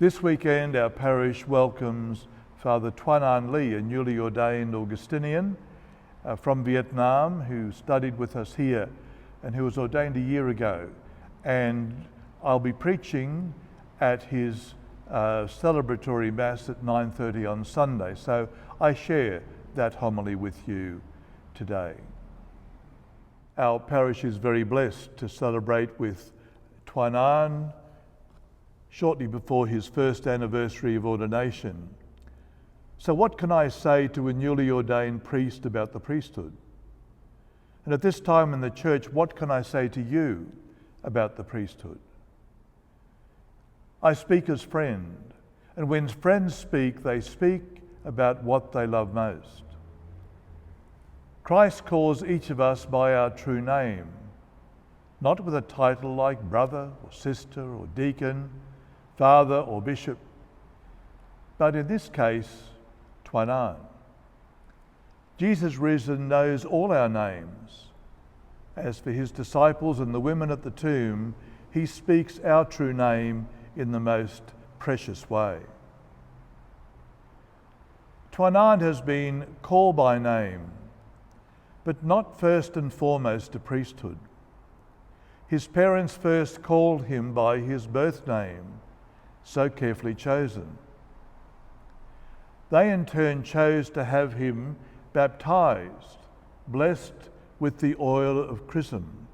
This weekend, our parish welcomes Father Tuan Anh, a newly ordained Augustinian from Vietnam, who studied with us here and who was ordained a year ago. And I'll be preaching at his celebratory Mass at 9:30 on Sunday. So I share that homily with you today. Our parish is very blessed to celebrate with Tuan Anh shortly before his first anniversary of ordination. So what can I say to a newly ordained priest about the priesthood? And at this time in the church, what can I say to you about the priesthood? I speak as friend, and when friends speak, they speak about what they love most. Christ calls each of us by our true name, not with a title like brother or sister or deacon, father or bishop, but in this case, Tuan Anh. Jesus risen knows all our names. As for his disciples and the women at the tomb, he speaks our true name in the most precious way. Tuan Anh has been called by name, but not first and foremost to priesthood. His parents first called him by his birth name, so carefully chosen. They in turn chose to have him baptized, blessed with the oil of chrism,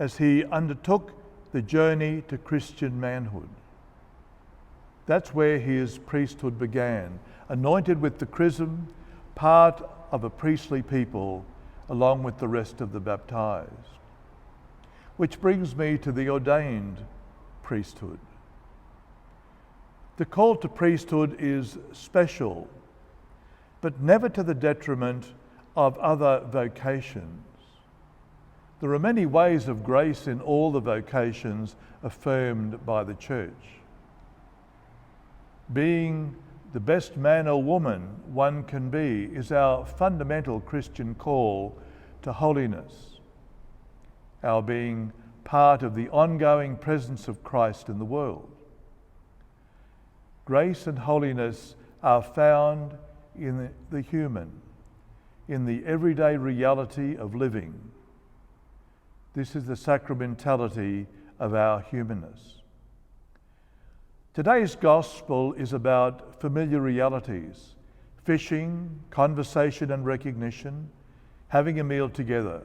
as he undertook the journey to Christian manhood. That's where his priesthood began, anointed with the chrism, part of a priestly people, along with the rest of the baptized. Which brings me to the ordained priesthood. The call to priesthood is special, but never to the detriment of other vocations. There are many ways of grace in all the vocations affirmed by the Church. Being the best man or woman one can be is our fundamental Christian call to holiness, our being part of the ongoing presence of Christ in the world. Grace and holiness are found in the human, in the everyday reality of living. This is the sacramentality of our humanness. Today's gospel is about familiar realities: fishing, conversation and recognition, having a meal together.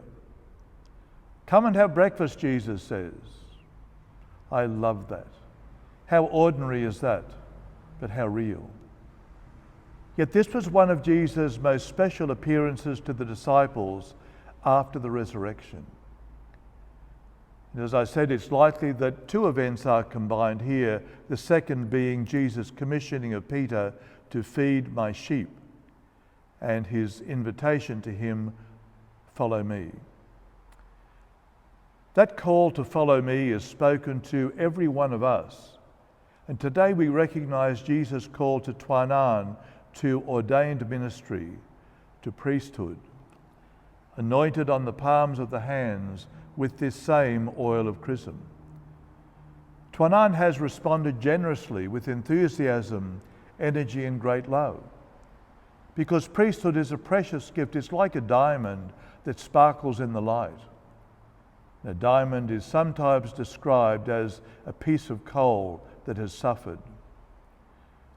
Come and have breakfast, Jesus says. I love that. How ordinary is that, but how real. Yet this was one of Jesus' most special appearances to the disciples after the resurrection. And as I said, it's likely that two events are combined here, the second being Jesus' commissioning of Peter to feed my sheep, and his invitation to him, follow me. That call to follow me is spoken to every one of us. And today we recognize Jesus' call to Tuan Anh to ordained ministry, to priesthood, anointed on the palms of the hands with this same oil of chrism. Tuan Anh has responded generously with enthusiasm, energy and great love. Because priesthood is a precious gift. It's like a diamond that sparkles in the light. A diamond is sometimes described as a piece of coal that has suffered.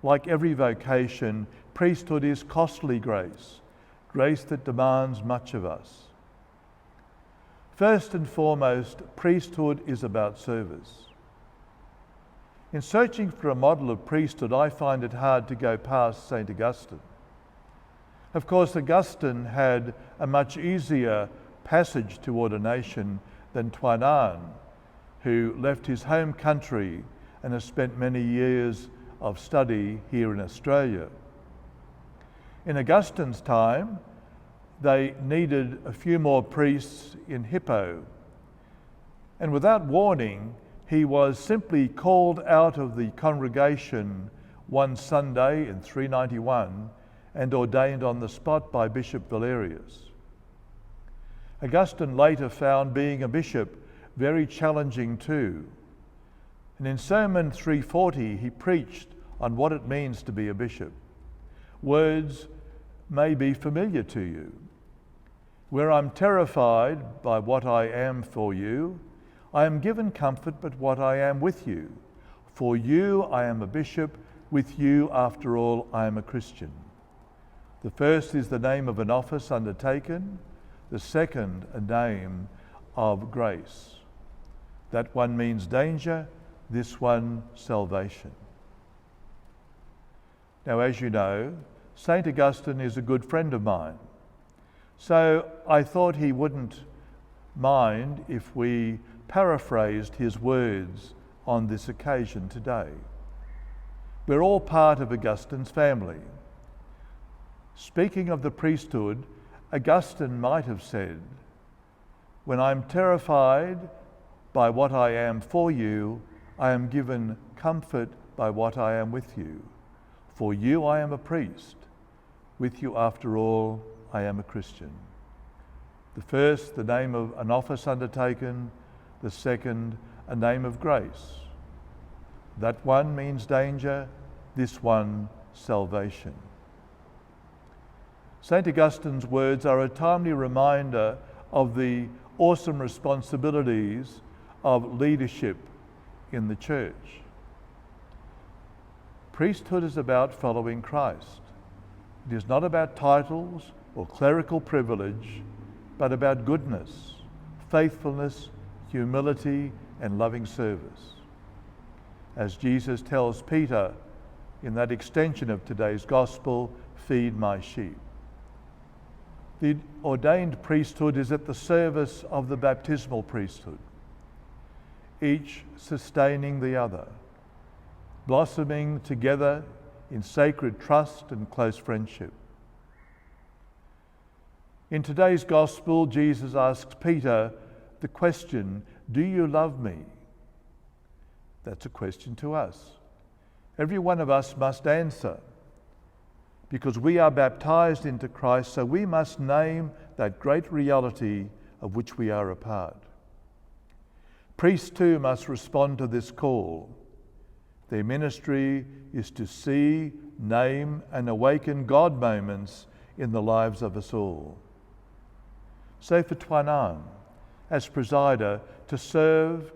Like every vocation, priesthood is costly grace, grace that demands much of us. First and foremost, priesthood is about service. In searching for a model of priesthood, I find it hard to go past St. Augustine. Of course, Augustine had a much easier passage to ordination than Tuan Anh, who left his home country and has spent many years of study here in Australia. In Augustine's time, they needed a few more priests in Hippo, and without warning, he was simply called out of the congregation one Sunday in 391 and ordained on the spot by Bishop Valerius. Augustine later found being a bishop very challenging too, And in Sermon 340, he preached on what it means to be a bishop. Words may be familiar to you. Where I'm terrified by what I am for you, I am given comfort but what I am with you. For you I am a bishop, with you after all I am a Christian. The first is the name of an office undertaken, the second a name of grace. That one means danger, this one salvation. Now, as you know, St. Augustine is a good friend of mine. So I thought he wouldn't mind if we paraphrased his words on this occasion today. We're all part of Augustine's family. Speaking of the priesthood, Augustine might have said, "When I'm terrified by what I am for you, I am given comfort by what I am with you. For you I am a priest. With you after all I am a Christian." The first, the name of an office undertaken. The second, a name of grace. That one means danger, this one salvation. St. Augustine's words are a timely reminder of the awesome responsibilities of leadership in the church. Priesthood is about following Christ. It is not about titles or clerical privilege, but about goodness, faithfulness, humility, and loving service. As Jesus tells Peter in that extension of today's gospel, "Feed my sheep." The ordained priesthood is at the service of the baptismal priesthood, each sustaining the other, blossoming together in sacred trust and close friendship. In today's gospel, Jesus asks Peter the question, "Do you love me?" That's a question to us. Every one of us must answer, because we are baptized into Christ, so we must name that great reality of which we are a part. Priests too must respond to this call. Their ministry is to see, name, and awaken God moments in the lives of us all. So for Tuan Anh, as presider, to serve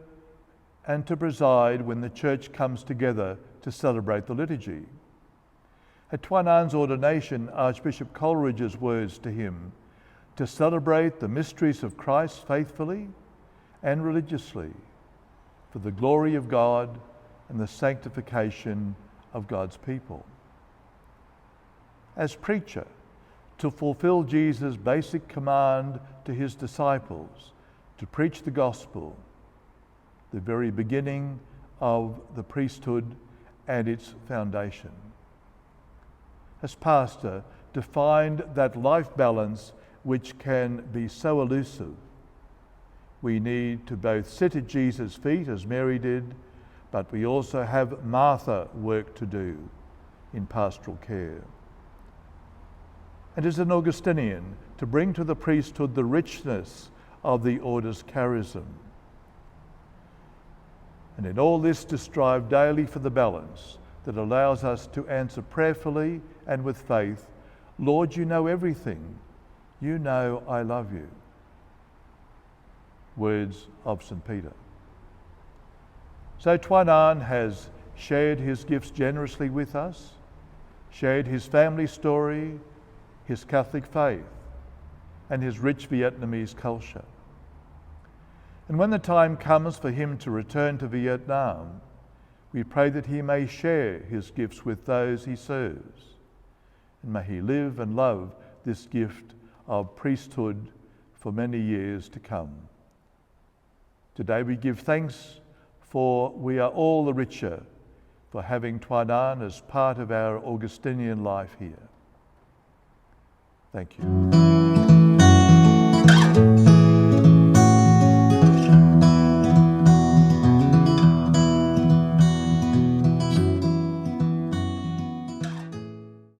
and to preside when the church comes together to celebrate the liturgy. At Tuan Anh's ordination, Archbishop Coleridge's words to him, to celebrate the mysteries of Christ faithfully and religiously for the glory of God and the sanctification of God's people. As preacher, to fulfill Jesus' basic command to his disciples, to preach the gospel, the very beginning of the priesthood and its foundation. As pastor, to find that life balance which can be so elusive. We need to both sit at Jesus' feet as Mary did, but we also have Martha work to do in pastoral care. And as an Augustinian, to bring to the priesthood the richness of the order's charism. And in all this to strive daily for the balance that allows us to answer prayerfully and with faith, "Lord, you know everything. You know I love you." Words of St. Peter. So Tuan Anh has shared his gifts generously with us, shared his family story, his Catholic faith, and his rich Vietnamese culture. And when the time comes for him to return to Vietnam, we pray that he may share his gifts with those he serves, and may he live and love this gift of priesthood for many years to come. Today we give thanks, for we are all the richer for having Tuan Anh as part of our Augustinian life here. Thank you.